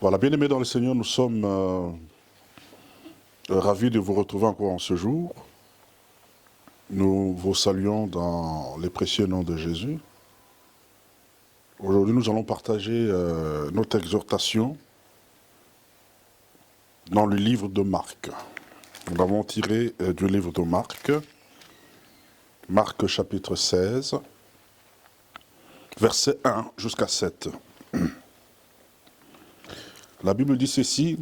Voilà, bien-aimés dans le Seigneur, nous sommes ravis de vous retrouver encore en ce jour. Nous vous saluons dans les précieux noms de Jésus. Aujourd'hui, nous allons partager notre exhortation dans le livre de Marc. Nous l'avons tiré du livre de Marc, Marc chapitre 16, versets 1 jusqu'à 7. La Bible dit ceci: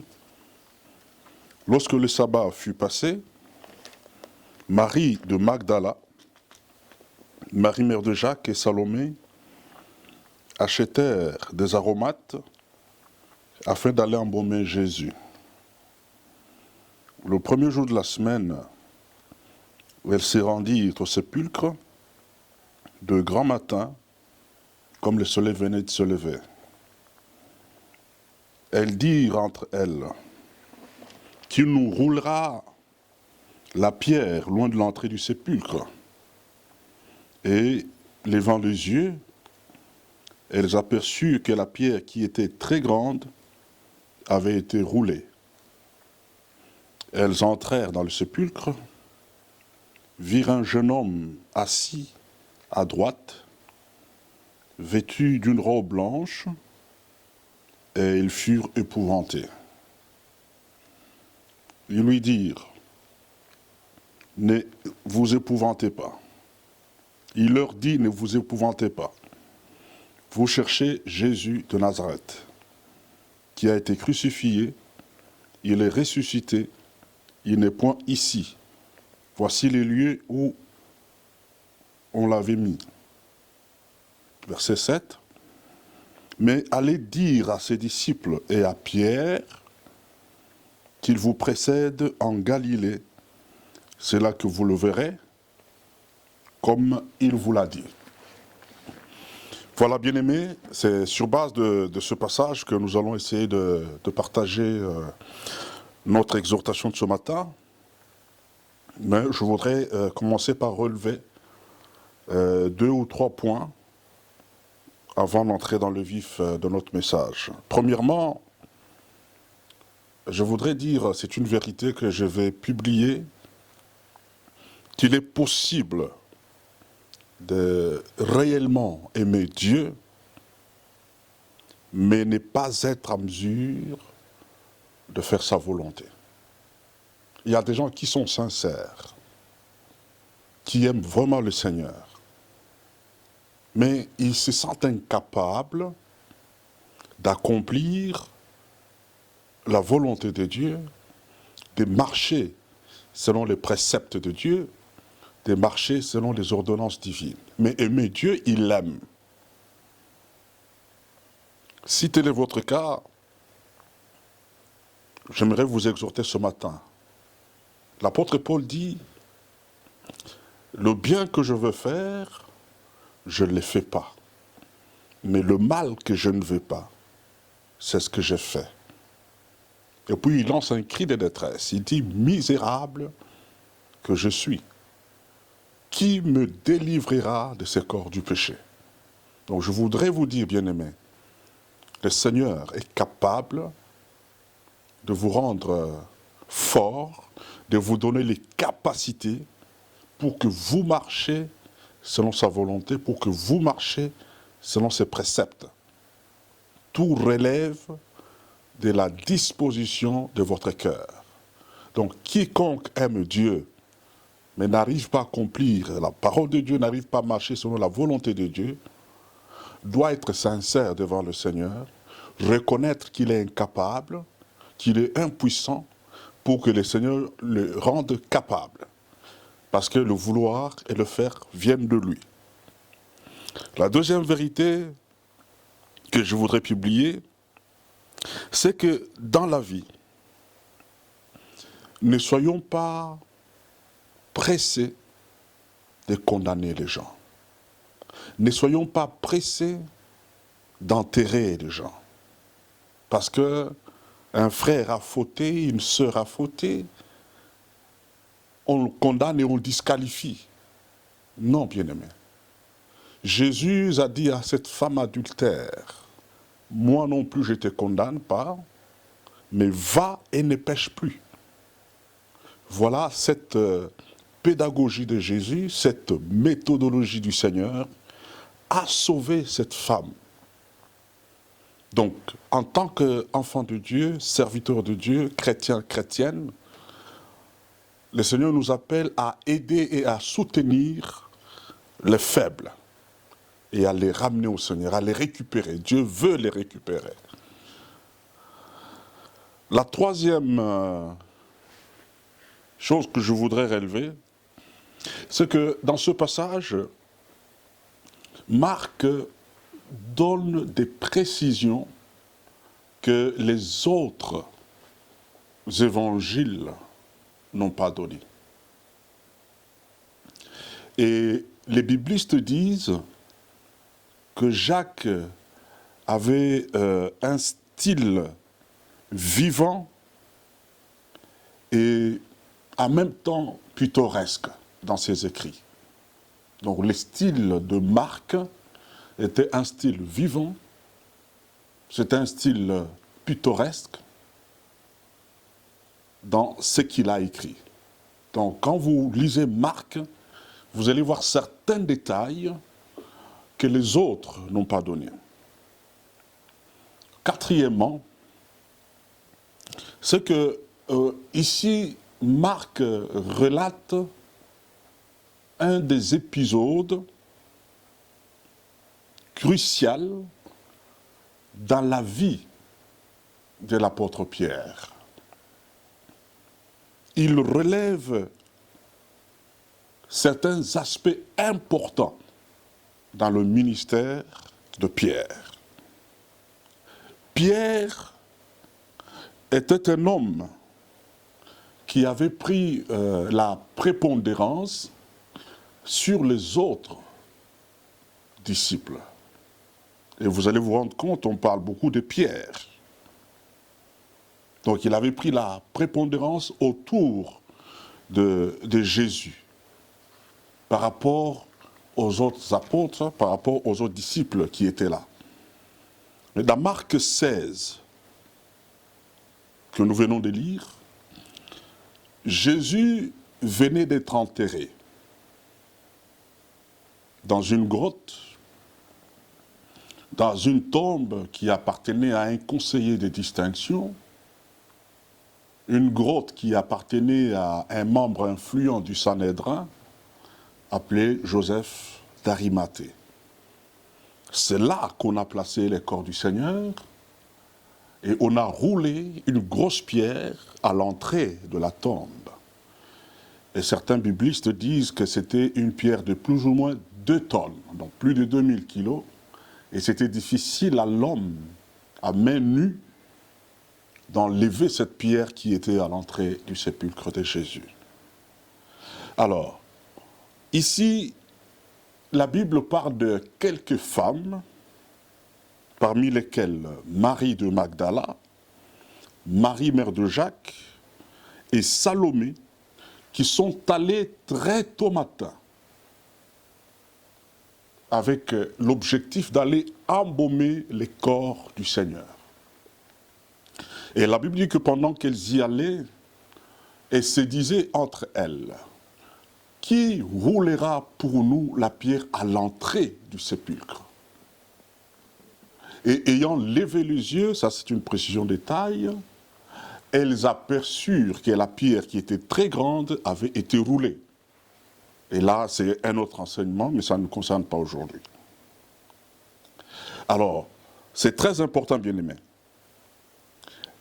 lorsque le sabbat fut passé, Marie de Magdala, Marie mère de Jacques et Salomé achetèrent des aromates afin d'aller embaumer Jésus. Le premier jour de la semaine, elles se rendirent au sépulcre de grand matin, comme le soleil venait de se lever. Elles dirent entre elles: qui nous roulera la pierre loin de l'entrée du sépulcre? Et, levant les yeux, elles aperçurent que la pierre, qui était très grande, avait été roulée. Elles entrèrent dans le sépulcre, virent un jeune homme assis à droite, vêtu d'une robe blanche, et ils furent épouvantés. Ils lui dirent: ne vous épouvantez pas. Il leur dit: ne vous épouvantez pas. Vous cherchez Jésus de Nazareth, qui a été crucifié, il est ressuscité, il n'est point ici. Voici les lieux où on l'avait mis. Verset 7. Mais allez dire à ses disciples et à Pierre qu'il vous précède en Galilée. C'est là que vous le verrez, comme il vous l'a dit. Voilà, bien-aimés, c'est sur base de ce passage que nous allons essayer de partager notre exhortation de ce matin. Mais je voudrais commencer par relever 2 ou 3 points avant d'entrer dans le vif de notre message. Premièrement, je voudrais dire, c'est une vérité que je vais publier, qu'il est possible de réellement aimer Dieu, mais ne pas être en mesure de faire sa volonté. Il y a des gens qui sont sincères, qui aiment vraiment le Seigneur, mais ils se sentent incapables d'accomplir la volonté de Dieu, de marcher selon les préceptes de Dieu, de marcher selon les ordonnances divines. Mais aimer Dieu, il l'aime. Si tel est votre cas, j'aimerais vous exhorter ce matin. L'apôtre Paul dit: le bien que je veux faire, je ne le fais pas. Mais le mal que je ne veux pas, c'est ce que j'ai fait. Et puis il lance un cri de détresse. Il dit: misérable que je suis. Qui me délivrera de ce corps du péché? Donc je voudrais vous dire, bien-aimés, le Seigneur est capable de vous rendre fort, de vous donner les capacités pour que vous marchiez selon sa volonté, pour que vous marchiez selon ses préceptes. Tout relève de la disposition de votre cœur. Donc quiconque aime Dieu, mais n'arrive pas à accomplir la parole de Dieu, n'arrive pas à marcher selon la volonté de Dieu, doit être sincère devant le Seigneur, reconnaître qu'il est incapable, qu'il est impuissant, pour que le Seigneur le rende capable. Parce que le vouloir et le faire viennent de lui. La deuxième vérité que je voudrais publier, c'est que dans la vie, ne soyons pas pressés de condamner les gens. Ne soyons pas pressés d'enterrer les gens. Parce que un frère a fauté, une sœur a fauté, on le condamne et on le disqualifie. Non, bien-aimé. Jésus a dit à cette femme adultère: moi non plus je ne te condamne pas, mais va et ne pêche plus. Voilà cette pédagogie de Jésus, cette méthodologie du Seigneur a sauvé cette femme. Donc, en tant qu'enfant de Dieu, serviteur de Dieu, chrétien, chrétienne, le Seigneur nous appelle à aider et à soutenir les faibles et à les ramener au Seigneur, à les récupérer. Dieu veut les récupérer. La troisième chose que je voudrais relever, c'est que dans ce passage, Marc donne des précisions que les autres évangiles n'ont pas données. Et les biblistes disent que Jacques avait un style vivant et en même temps pittoresque dans ses écrits. Donc le style de Marc était un style vivant, c'était un style pittoresque dans ce qu'il a écrit. Donc quand vous lisez Marc, vous allez voir certains détails que les autres n'ont pas donnés. Quatrièmement, c'est que ici, Marc relate un des épisodes cruciaux dans la vie de l'apôtre Pierre. Il relève certains aspects importants dans le ministère de Pierre. Pierre était un homme qui avait pris la prépondérance sur les autres disciples. Et vous allez vous rendre compte, on parle beaucoup de Pierre. Donc il avait pris la prépondérance autour de Jésus par rapport aux autres apôtres, par rapport aux autres disciples qui étaient là. Mais dans Marc 16, que nous venons de lire, Jésus venait d'être enterré dans une grotte, dans une tombe qui appartenait à un conseiller de distinction, une grotte qui appartenait à un membre influent du Sanhédrin, appelé Joseph d'Arimathée. C'est là qu'on a placé les corps du Seigneur et on a roulé une grosse pierre à l'entrée de la tombe. Et certains biblistes disent que c'était une pierre de plus ou moins 2 tonnes, donc plus de 2000 kilos, et c'était difficile à l'homme, à main nue, d'enlever cette pierre qui était à l'entrée du sépulcre de Jésus. Alors, ici, la Bible parle de quelques femmes, parmi lesquelles Marie de Magdala, Marie mère de Jacques et Salomé, qui sont allées très tôt matin avec l'objectif d'aller embaumer les corps du Seigneur. Et la Bible dit que pendant qu'elles y allaient, elles se disaient entre elles, « Qui roulera pour nous la pierre à l'entrée du sépulcre ?» Et ayant levé les yeux, ça c'est une précision de taille, elles aperçurent que la pierre qui était très grande avait été roulée. Et là, c'est un autre enseignement, mais ça ne nous concerne pas aujourd'hui. Alors, c'est très important, bien-aimés.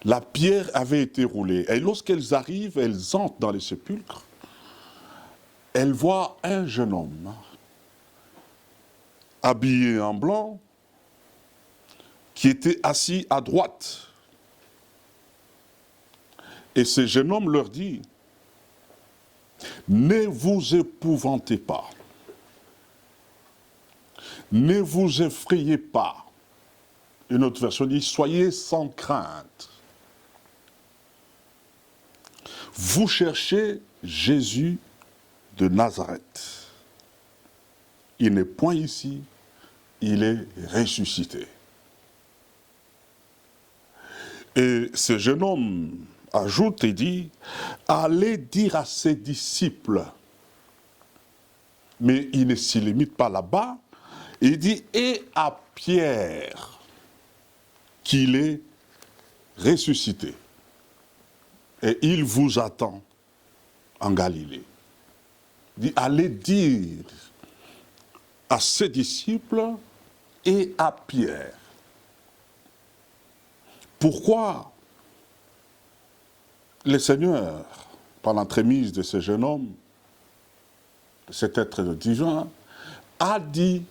La pierre avait été roulée. Et lorsqu'elles arrivent, elles entrent dans les sépulcres, elles voient un jeune homme habillé en blanc, qui était assis à droite. Et ce jeune homme leur dit, « Ne vous épouvantez pas, ne vous effrayez pas. » Une autre version dit, « Soyez sans crainte. Vous cherchez Jésus de Nazareth. Il n'est point ici, il est ressuscité. » Et ce jeune homme ajoute et dit, allez dire à ses disciples, mais il ne s'y limite pas là-bas, il dit, et à Pierre, qu'il est ressuscité. Et il vous attend en Galilée. Il dit, allez dire à ses disciples et à Pierre. Pourquoi le Seigneur, par l'entremise de ce jeune homme, de cet être divin, a dit,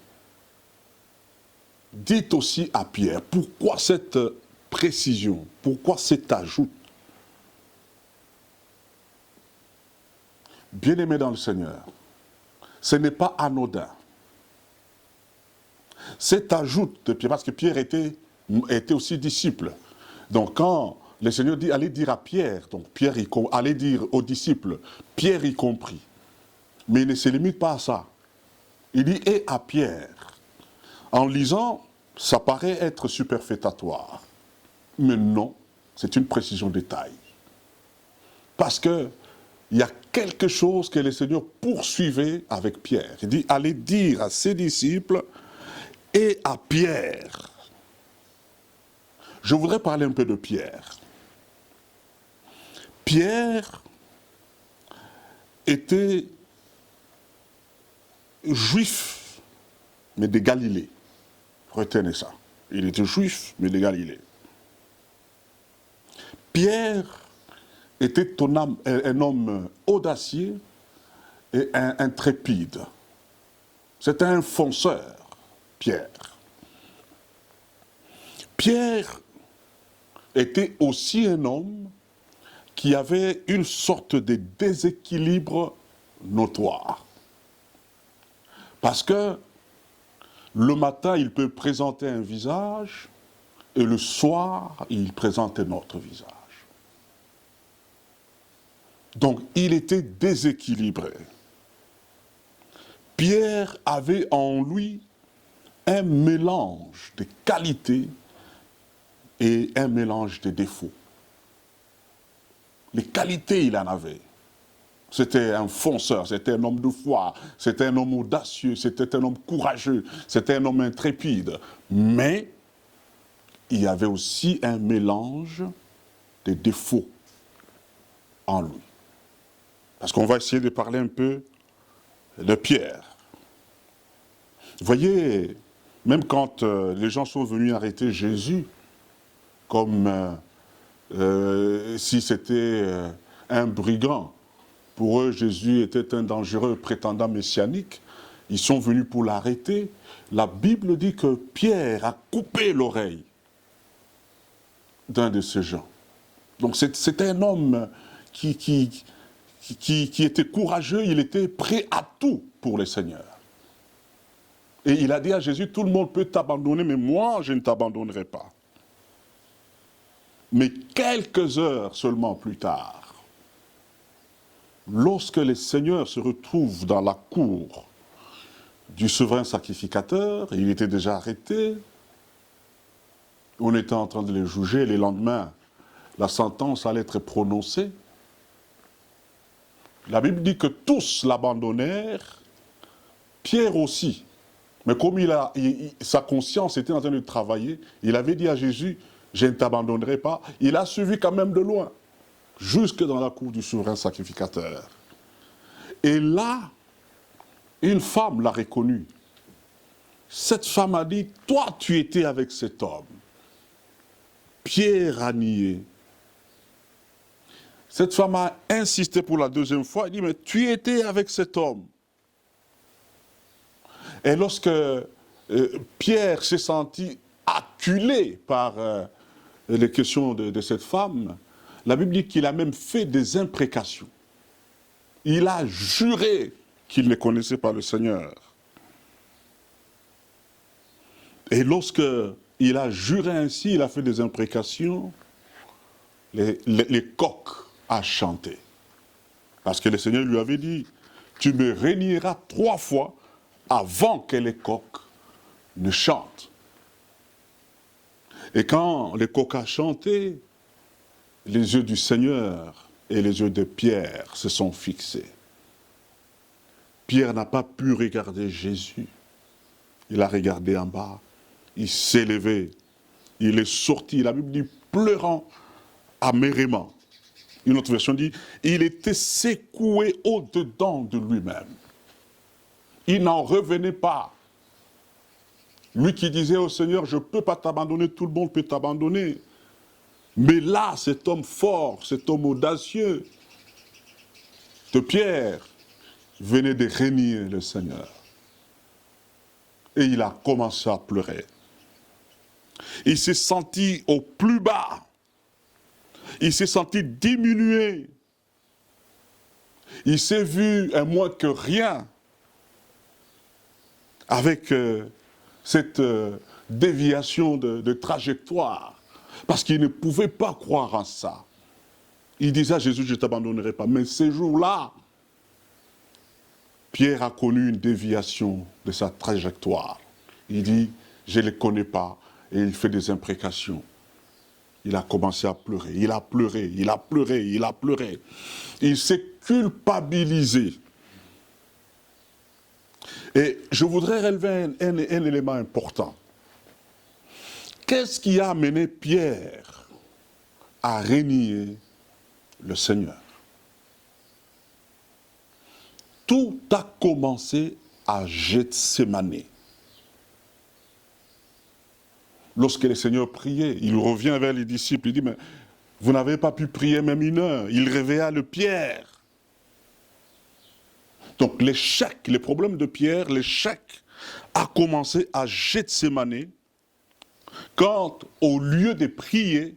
dites aussi à Pierre. Pourquoi cette précision? Pourquoi cet ajout? Bien-aimé dans le Seigneur, ce n'est pas anodin. Cet ajout de Pierre, parce que Pierre était aussi disciple. Donc quand le Seigneur dit, allez dire à Pierre, donc Pierre, allez dire aux disciples, Pierre y compris. Mais il ne se limite pas à ça. Il dit, et à Pierre. En lisant, ça paraît être superfétatoire. Mais non, c'est une précision de détail. Parce que il y a quelque chose que le Seigneur poursuivait avec Pierre. Il dit, allez dire à ses disciples et à Pierre. Je voudrais parler un peu de Pierre. Pierre était juif, mais de Galilée. Retenez ça. Il était juif, mais de Galilée. Pierre était un homme audacieux et intrépide. C'était un fonceur, Pierre. Pierre était aussi un homme qui avait une sorte de déséquilibre notoire. Parce que le matin, il peut présenter un visage et le soir, il présente un autre visage. Donc, il était déséquilibré. Pierre avait en lui un mélange de qualités et un mélange de défauts. Les qualités, il en avait. C'était un fonceur, c'était un homme de foi, c'était un homme audacieux, c'était un homme courageux, c'était un homme intrépide. Mais il y avait aussi un mélange de défauts en lui. Parce qu'on va essayer de parler un peu de Pierre. Vous voyez, même quand les gens sont venus arrêter Jésus, comme si c'était un brigand, pour eux, Jésus était un dangereux prétendant messianique, ils sont venus pour l'arrêter. La Bible dit que Pierre a coupé l'oreille d'un de ces gens. Donc c'était un homme qui était courageux, il était prêt à tout pour le Seigneur. Et il a dit à Jésus, tout le monde peut t'abandonner, mais moi, je ne t'abandonnerai pas. Mais quelques heures seulement plus tard, lorsque le Seigneur se retrouve dans la cour du souverain sacrificateur, il était déjà arrêté, on était en train de le juger, le lendemain, la sentence allait être prononcée. La Bible dit que tous l'abandonnèrent, Pierre aussi. Mais comme sa conscience était en train de travailler, il avait dit à Jésus, je ne t'abandonnerai pas. Il a suivi quand même de loin, jusque dans la cour du souverain sacrificateur. Et là, une femme l'a reconnu. Cette femme a dit, toi tu étais avec cet homme. Pierre a nié. Cette femme a insisté pour la deuxième fois, elle dit, mais tu étais avec cet homme. Et lorsque Pierre s'est senti acculé par les questions de cette femme, la Bible dit qu'il a même fait des imprécations. Il a juré qu'il ne connaissait pas le Seigneur. Et lorsque il a juré ainsi, il a fait des imprécations, les coqs ont chanté. Parce que le Seigneur lui avait dit, tu me renieras 3 fois avant que les coqs ne chantent. Et quand les coqs ont chanté, les yeux du Seigneur et les yeux de Pierre se sont fixés. Pierre n'a pas pu regarder Jésus. Il a regardé en bas. Il s'est levé. Il est sorti, la Bible dit, pleurant amèrement. Une autre version dit, il était secoué au-dedans de lui-même. Il n'en revenait pas. Lui qui disait au Seigneur, je ne peux pas t'abandonner, tout le monde peut t'abandonner. Mais là, cet homme fort, cet homme audacieux de Pierre, venait de renier le Seigneur. Et il a commencé à pleurer. Il s'est senti au plus bas. Il s'est senti diminué. Il s'est vu un moins que rien avec cette déviation de trajectoire. Parce qu'il ne pouvait pas croire en ça. Il disait à Jésus, je ne t'abandonnerai pas. Mais ces jours-là, Pierre a connu une déviation de sa trajectoire. Il dit, je ne les connais pas. Et il fait des imprécations. Il a commencé à pleurer. Il a pleuré, il a pleuré, il a pleuré. Il s'est culpabilisé. Et je voudrais relever un élément important. Qu'est-ce qui a amené Pierre à renier le Seigneur? Tout a commencé à Gethsémani. Lorsque le Seigneur priait, il revient vers les disciples, il dit, mais vous n'avez pas pu prier même 1 heure. Il réveilla le Pierre. Donc l'échec, les problèmes de Pierre, l'échec a commencé à Gethsémani, quand au lieu de prier,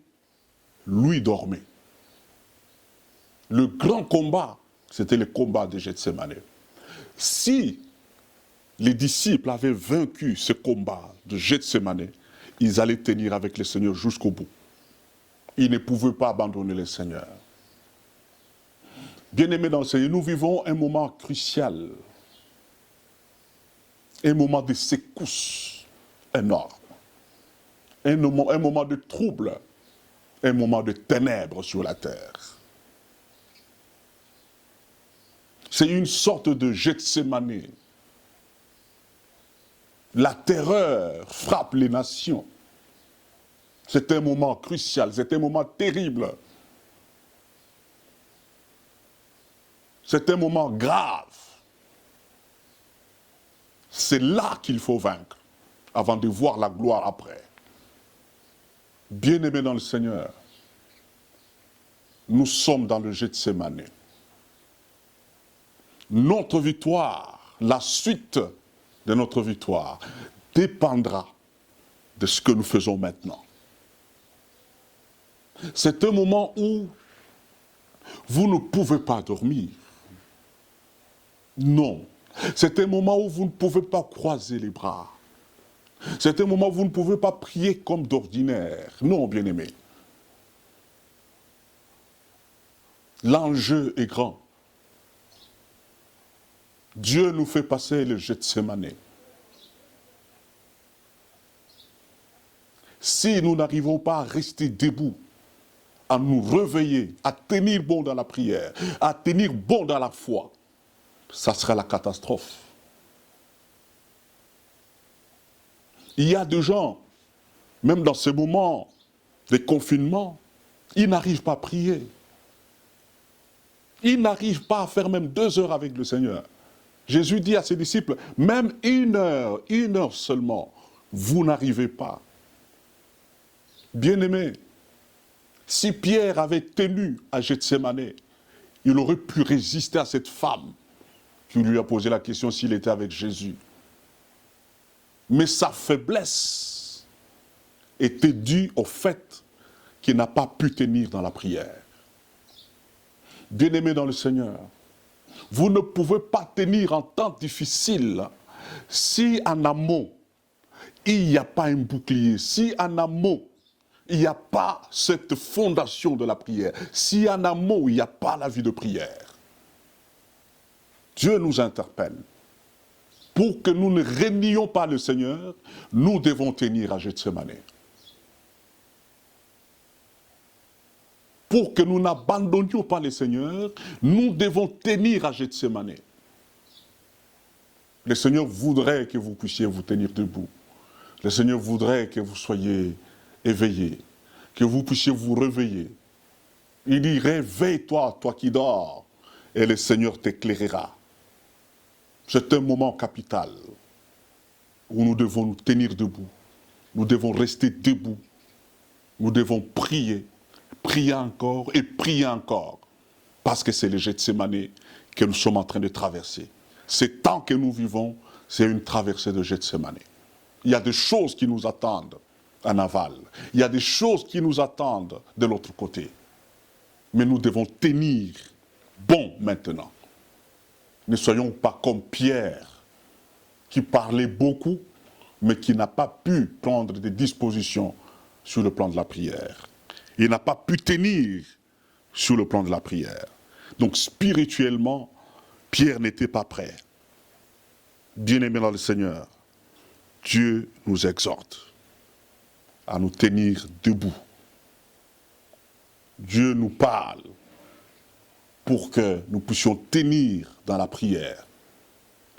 lui dormait. Le grand combat, c'était le combat de Gethsémani. Si les disciples avaient vaincu ce combat de Gethsémani, ils allaient tenir avec le Seigneur jusqu'au bout. Ils ne pouvaient pas abandonner le Seigneur. Bien-aimés dans le Seigneur, nous vivons un moment crucial, un moment de secousse énorme, un moment de trouble, un moment de ténèbres sur la terre. C'est une sorte de Gethsémani. La terreur frappe les nations. C'est un moment crucial, c'est un moment terrible. C'est un moment grave. C'est là qu'il faut vaincre, avant de voir la gloire après. Bien-aimés dans le Seigneur, nous sommes dans le Gethsémani. Notre victoire, la suite de notre victoire, dépendra de ce que nous faisons maintenant. C'est un moment où vous ne pouvez pas dormir. Non. C'est un moment où vous ne pouvez pas croiser les bras. C'est un moment où vous ne pouvez pas prier comme d'ordinaire. Non, bien-aimés. L'enjeu est grand. Dieu nous fait passer le Gethsémani. Si nous n'arrivons pas à rester debout, à nous réveiller, à tenir bon dans la prière, à tenir bon dans la foi, ça sera la catastrophe. Il y a des gens, même dans ces moments de confinement, ils n'arrivent pas à prier. Ils n'arrivent pas à faire même 2 heures avec le Seigneur. Jésus dit à ses disciples, même 1 heure seulement, vous n'arrivez pas. Bien-aimés, si Pierre avait tenu à Gethsémani, il aurait pu résister à cette femme qui lui a posé la question s'il était avec Jésus. Mais sa faiblesse était due au fait qu'il n'a pas pu tenir dans la prière. Bien-aimés dans le Seigneur, vous ne pouvez pas tenir en temps difficile si en amont, il n'y a pas un bouclier, si en amont, il n'y a pas cette fondation de la prière, si en amont, il n'y a pas la vie de prière. Dieu nous interpelle. Pour que nous ne renions pas le Seigneur, nous devons tenir à Gethsémani. pour que nous n'abandonnions pas le Seigneur, nous devons tenir à Gethsémane. Le Seigneur voudrait que vous puissiez vous tenir debout. Le Seigneur voudrait que vous soyez éveillés, que vous puissiez vous réveiller. Il dit, réveille-toi, toi qui dors, et le Seigneur t'éclairera. C'est un moment capital où nous devons nous tenir debout. Nous devons rester debout. Nous devons prier, prier encore et prier encore. Parce que c'est le Gethsémane que nous sommes en train de traverser. Ce temps que nous vivons, c'est une traversée de Gethsémane. Il y a des choses qui nous attendent en aval. Il y a des choses qui nous attendent de l'autre côté. Mais nous devons tenir bon maintenant. Ne soyons pas comme Pierre, qui parlait beaucoup, mais qui n'a pas pu prendre des dispositions sur le plan de la prière. Il n'a pas pu tenir sur le plan de la prière. Donc spirituellement, Pierre n'était pas prêt. Bien-aimés dans le Seigneur, Dieu nous exhorte à nous tenir debout. Dieu nous parle pour que nous puissions tenir dans la prière.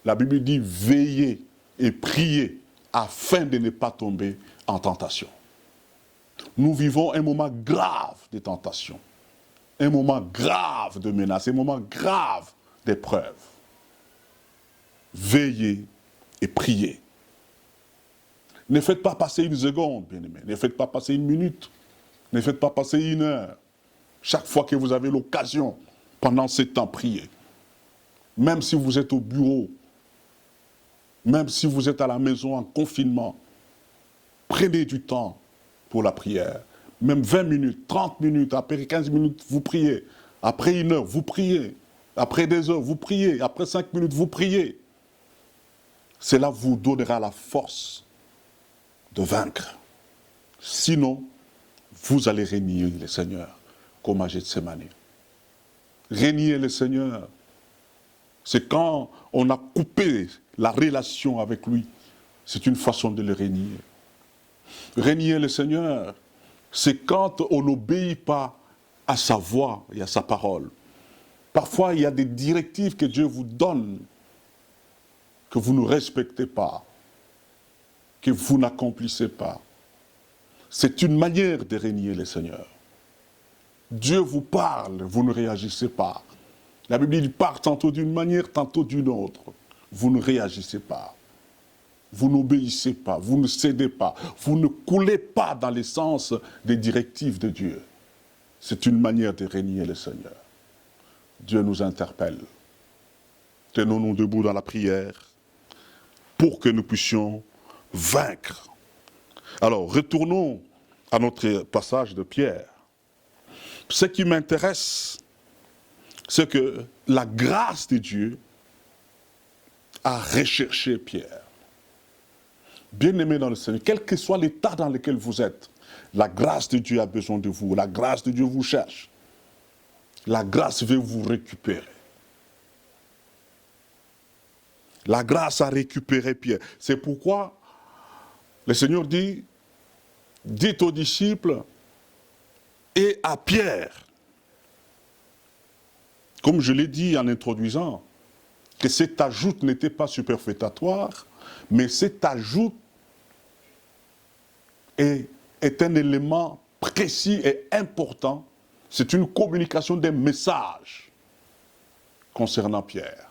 La Bible dit veiller et prier afin de ne pas tomber en tentation. Nous vivons un moment grave de tentation, un moment grave de menace, un moment grave d'épreuve. Veillez et priez. Ne faites pas passer une seconde, bien-aimés. Ne faites pas passer une minute. Ne faites pas passer une heure. Chaque fois que vous avez l'occasion, pendant ce temps, priez. Même si vous êtes au bureau, même si vous êtes à la maison en confinement, prenez du temps pour la prière. Même 20 minutes, 30 minutes, après 15 minutes, vous priez. Après une heure, vous priez. Après 2 heures, vous priez. Après 5 minutes, vous priez. Cela vous donnera la force de vaincre. Sinon, vous allez renier le Seigneur, comme à Gethsémane. Renier le Seigneur, c'est quand on a coupé la relation avec lui. C'est une façon de le renier. Renier le Seigneur, c'est quand on n'obéit pas à sa voix et à sa parole. Parfois, il y a des directives que Dieu vous donne, que vous ne respectez pas, que vous n'accomplissez pas. C'est une manière de renier le Seigneur. Dieu vous parle, vous ne réagissez pas. La Bible dit, il part tantôt d'une manière, tantôt d'une autre. Vous ne réagissez pas. Vous n'obéissez pas, vous ne cédez pas. Vous ne coulez pas dans les sens des directives de Dieu. C'est une manière de renier le Seigneur. Dieu nous interpelle. Tenons-nous debout dans la prière pour que nous puissions vaincre. Alors, retournons à notre passage de Pierre. Ce qui m'intéresse, c'est que la grâce de Dieu a recherché Pierre. Bien-aimé dans le Seigneur, quel que soit l'état dans lequel vous êtes, la grâce de Dieu a besoin de vous. La grâce de Dieu vous cherche. La grâce veut vous récupérer. La grâce a récupéré Pierre. C'est pourquoi le Seigneur dit, dites aux disciples et à Pierre, comme je l'ai dit en introduisant, que cet ajout n'était pas superfétatoire, mais cet ajout est un élément précis et important. C'est une communication des messages concernant Pierre.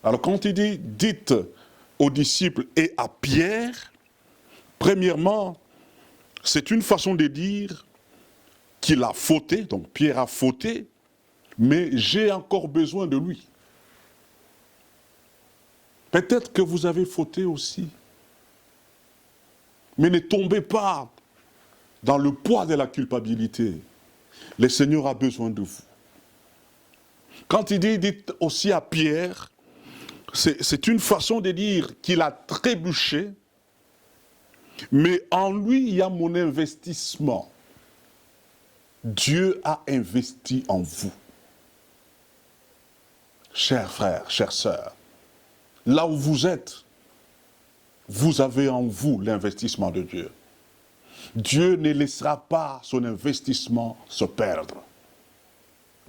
Alors quand il dit, dites aux disciples et à Pierre, premièrement, c'est une façon de dire qu'il a fauté, donc Pierre a fauté, mais j'ai encore besoin de lui. Peut-être que vous avez fauté aussi, mais ne tombez pas dans le poids de la culpabilité. Le Seigneur a besoin de vous. Quand il dit, dites aussi à Pierre, c'est une façon de dire qu'il a trébuché, mais en lui, il y a mon investissement. Dieu a investi en vous. Chers frères, chères sœurs, là où vous êtes, vous avez en vous l'investissement de Dieu. Dieu ne laissera pas son investissement se perdre.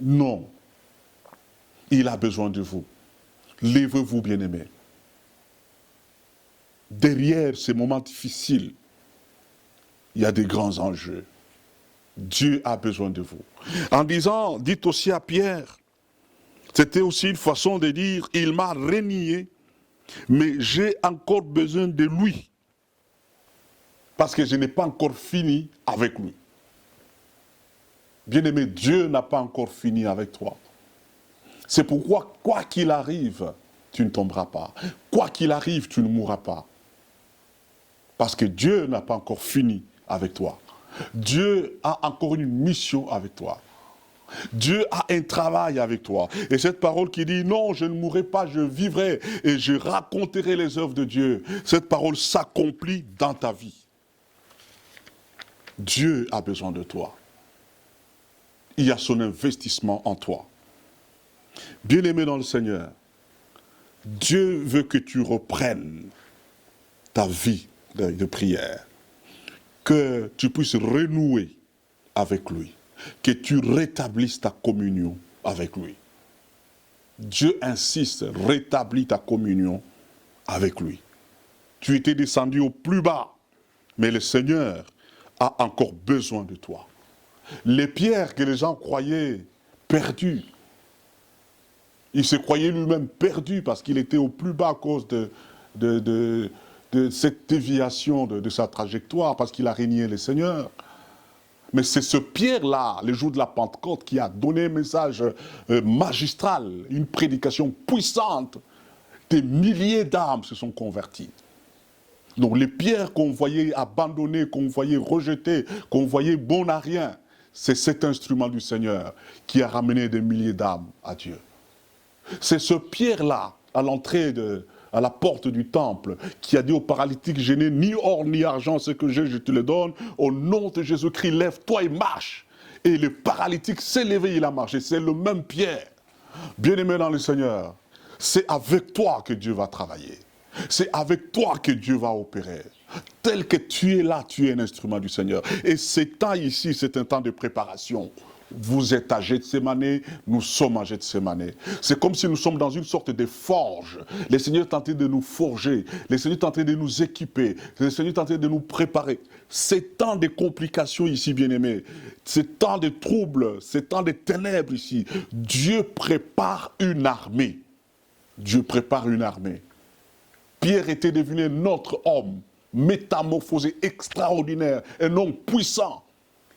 Non. Il a besoin de vous. Lèvez-vous, bien-aimés. Derrière ces moments difficiles, il y a des grands enjeux. Dieu a besoin de vous. En disant, dites aussi à Pierre, c'était aussi une façon de dire, il m'a renié, mais j'ai encore besoin de lui. Parce que je n'ai pas encore fini avec lui. Bien-aimé, Dieu n'a pas encore fini avec toi. C'est pourquoi, quoi qu'il arrive, tu ne tomberas pas. Quoi qu'il arrive, tu ne mourras pas. Parce que Dieu n'a pas encore fini avec toi. Dieu a encore une mission avec toi. Dieu a un travail avec toi. Et cette parole qui dit, non, je ne mourrai pas, je vivrai et je raconterai les œuvres de Dieu. Cette parole s'accomplit dans ta vie. Dieu a besoin de toi. Il y a son investissement en toi. Bien-aimé dans le Seigneur, Dieu veut que tu reprennes ta vie de prière, que tu puisses renouer avec lui, que tu rétablisses ta communion avec lui. Dieu insiste, rétablis ta communion avec lui. Tu étais descendu au plus bas, mais le Seigneur a encore besoin de toi. Les pierres que les gens croyaient perdues, il se croyait lui-même perdu parce qu'il était au plus bas à cause de cette déviation de sa trajectoire, parce qu'il a régné le Seigneur. Mais c'est ce Pierre-là, le jour de la Pentecôte, qui a donné un message magistral, une prédication puissante. Des milliers d'âmes se sont converties. Donc les pierres qu'on voyait abandonnées, qu'on voyait rejetées, qu'on voyait bon à rien, c'est cet instrument du Seigneur qui a ramené des milliers d'âmes à Dieu. C'est ce Pierre-là, à l'entrée à la porte du temple, qui a dit au paralytique, je n'ai ni or ni argent, ce que j'ai, je te le donne. Au nom de Jésus-Christ, lève-toi et marche. Et le paralytique s'est levé, il a marché. C'est le même Pierre. Bien-aimé dans le Seigneur, c'est avec toi que Dieu va travailler. C'est avec toi que Dieu va opérer. Tel que tu es là, tu es un instrument du Seigneur. Et ce temps ici, c'est un temps de préparation. Vous êtes à Gethsémané, nous sommes à Gethsémané. C'est comme si nous sommes dans une sorte de forge. Le Seigneur est en train de nous forger. Le Seigneur est en train de nous équiper. Le Seigneur est en train de nous préparer. Ces temps de complications ici, bien-aimés, ces temps de troubles, ces temps de ténèbres ici, Dieu prépare une armée. Dieu prépare une armée. Pierre était devenu notre homme, métamorphosé, extraordinaire, un homme puissant.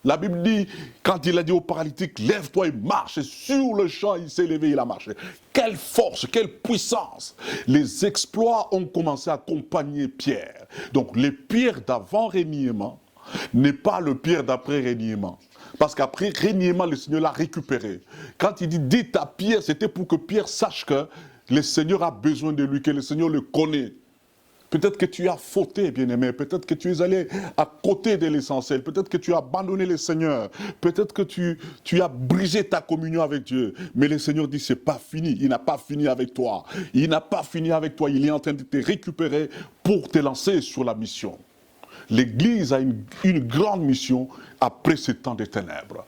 La Bible dit, quand il a dit au paralytique, lève-toi et marche, et sur le champ, il s'est levé, il a marché. Quelle force, quelle puissance! Les exploits ont commencé à accompagner Pierre. Donc, le Pierre d'avant-régniement n'est pas le Pierre d'après-régniement. Parce qu'après régniement, le Seigneur l'a récupéré. Quand il dit, dites à Pierre, c'était pour que Pierre sache que le Seigneur a besoin de lui, que le Seigneur le connaît. Peut-être que tu as fauté, bien-aimé. Peut-être que tu es allé à côté de l'essentiel. Peut-être que tu as abandonné le Seigneur. Peut-être que tu as brisé ta communion avec Dieu. Mais le Seigneur dit, c'est pas fini. Il n'a pas fini avec toi. Il n'a pas fini avec toi. Il est en train de te récupérer pour te lancer sur la mission. L'Église a une grande mission après ce temps de ténèbres.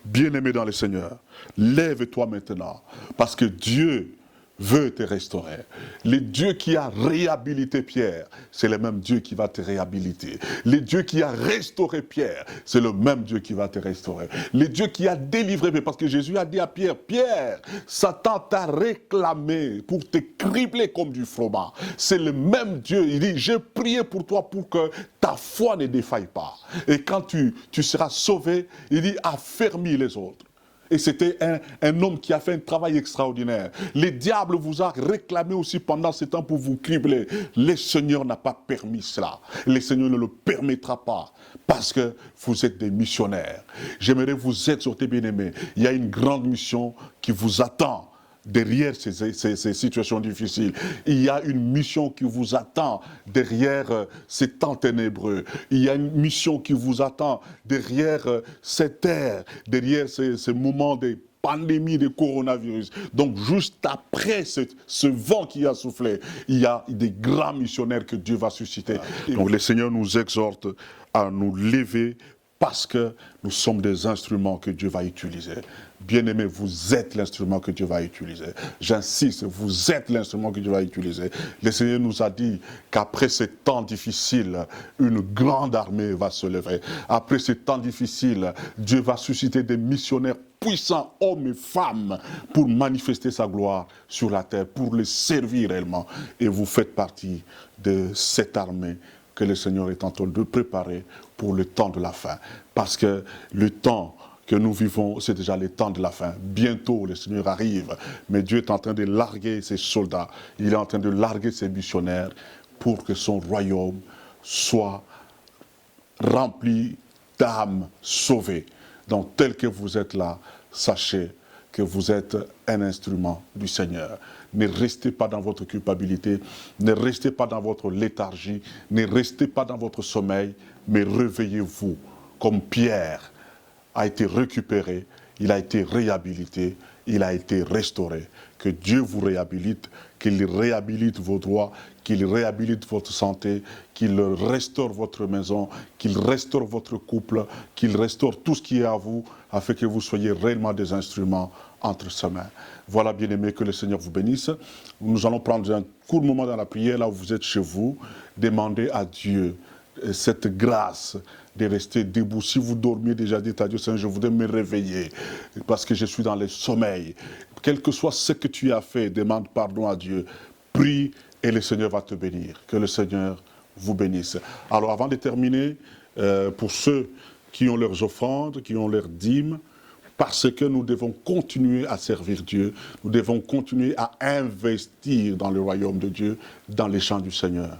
Bien-aimé dans le Seigneur, lève-toi maintenant. Parce que Dieu veut te restaurer. Le Dieu qui a réhabilité Pierre, c'est le même Dieu qui va te réhabiliter. Le Dieu qui a restauré Pierre, c'est le même Dieu qui va te restaurer. Le Dieu qui a délivré, parce que Jésus a dit à Pierre, Pierre, Satan t'a réclamé pour te cribler comme du froment. C'est le même Dieu. Il dit, j'ai prié pour toi pour que ta foi ne défaille pas. Et quand tu seras sauvé, il dit, affermis les autres. Et c'était un homme qui a fait un travail extraordinaire. Le diable vous a réclamé aussi pendant ce temps pour vous cribler. Le Seigneur n'a pas permis cela. Le Seigneur ne le permettra pas. Parce que vous êtes des missionnaires. J'aimerais vous exhorter, bien-aimés. Il y a une grande mission qui vous attend. Derrière ces situations difficiles, il y a une mission qui vous attend derrière ces temps ténébreux. Il y a une mission qui vous attend derrière cette ère, derrière ces moments de pandémie de coronavirus. Donc, juste après ce vent qui a soufflé, il y a des grands missionnaires que Dieu va susciter. Donc, le Seigneur nous exhorte à nous lever parce que nous sommes des instruments que Dieu va utiliser. Bien-aimés, vous êtes l'instrument que Dieu va utiliser. J'insiste, vous êtes l'instrument que Dieu va utiliser. Le Seigneur nous a dit qu'après ces temps difficiles, une grande armée va se lever. Après ces temps difficiles, Dieu va susciter des missionnaires puissants, hommes et femmes, pour manifester sa gloire sur la terre, pour les servir réellement. Et vous faites partie de cette armée que le Seigneur est en train de préparer pour le temps de la fin. Parce que le temps que nous vivons, c'est déjà le temps de la fin. Bientôt, le Seigneur arrive, mais Dieu est en train de larguer ses soldats, il est en train de larguer ses missionnaires pour que son royaume soit rempli d'âmes sauvées. Donc, tel que vous êtes là, sachez que vous êtes un instrument du Seigneur. Ne restez pas dans votre culpabilité, ne restez pas dans votre léthargie, ne restez pas dans votre sommeil, mais réveillez-vous comme Pierre a été récupéré, il a été réhabilité, il a été restauré. Que Dieu vous réhabilite, qu'il réhabilite vos droits, qu'il réhabilite votre santé, qu'il restaure votre maison, qu'il restaure votre couple, qu'il restaure tout ce qui est à vous, afin que vous soyez réellement des instruments entre ses mains. Voilà, bien-aimés, que le Seigneur vous bénisse. Nous allons prendre un court moment dans la prière, là où vous êtes chez vous. Demandez à Dieu cette grâce de rester debout. Si vous dormiez déjà, dites à Dieu, Seigneur, je voudrais me réveiller parce que je suis dans le sommeil. Quel que soit ce que tu as fait, demande pardon à Dieu. Prie et le Seigneur va te bénir. Que le Seigneur vous bénisse. Alors, avant de terminer, pour ceux qui ont leurs offrandes, qui ont leurs dîmes, parce que nous devons continuer à servir Dieu, nous devons continuer à investir dans le royaume de Dieu, dans les champs du Seigneur.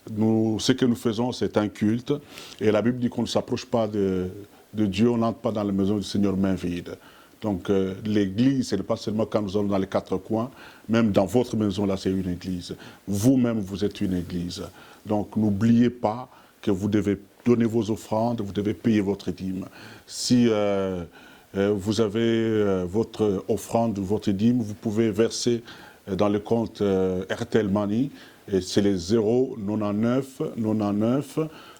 Ce que nous faisons, c'est un culte, et la Bible dit qu'on ne s'approche pas de Dieu, on n'entre pas dans la maison du Seigneur main vide. Donc l'église, ce n'est pas seulement quand nous allons dans les quatre coins, même dans votre maison, là, c'est une église. Vous-même, vous êtes une église. Donc n'oubliez pas que vous devez donner vos offrandes, vous devez payer votre dîme. Si vous avez votre offrande, votre dîme, vous pouvez verser dans le compte RTL Money, et c'est les 099 99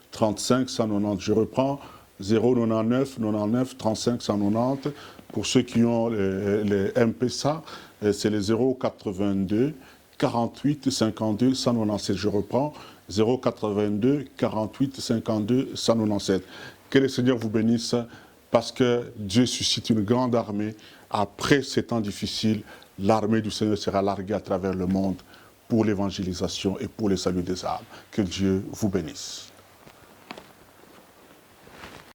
35 190. Je reprends 099 99 35 190. Pour ceux qui ont les M-Pesa, c'est les 082 48 52 197. Je reprends 082 48 52 197. Que le Seigneur vous bénisse, parce que Dieu suscite une grande armée. Après ces temps difficiles, l'armée du Seigneur sera larguée à travers le monde pour l'évangélisation et pour le salut des âmes. Que Dieu vous bénisse.